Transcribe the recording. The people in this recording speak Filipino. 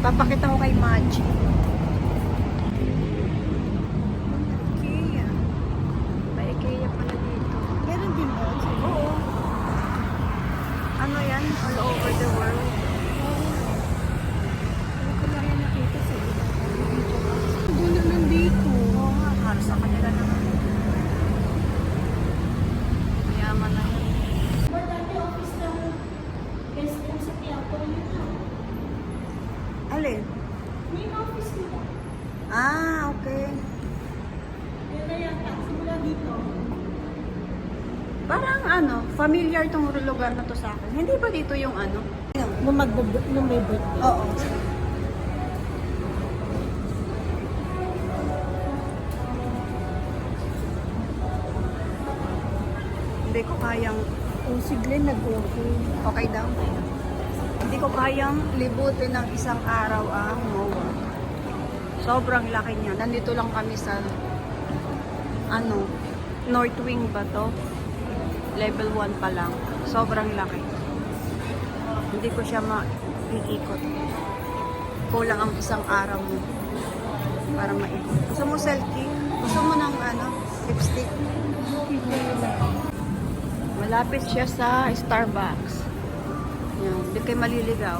Papakita ko kay Maji. IKEA. May IKEA pala dito. Meron din ba? Oo. Ano yan? All over the world. Hindi ko lang yan nakita sa iba. Gulo nandito. Oo nga, halos sa kanila naman. Mayaman na yan. Ba dati office ng SM sa Quiapo yun na. Alin? Main office nila. Ah, okay. Yun na yata. Simula dito. Parang ano, familiar tong lugar na to sa akin. Hindi ba dito yung ano? Nung may birthday. Oo. Hindi ko kayang, O si Glenn nag-okay. okay daw. Hindi ko kayang libutin ng isang araw ang MOA. Sobrang laki niya. Nandito lang kami sa, ano, North Wing ba to? Level 1 pa lang. Sobrang laki. Hindi ko siya maiikot. Kulang ang isang araw mo para maikot. Gusto mo selfie? Gusto mo ng ano, lipstick? Malapit siya sa Starbucks. Yan, hindi kayo maliligaw.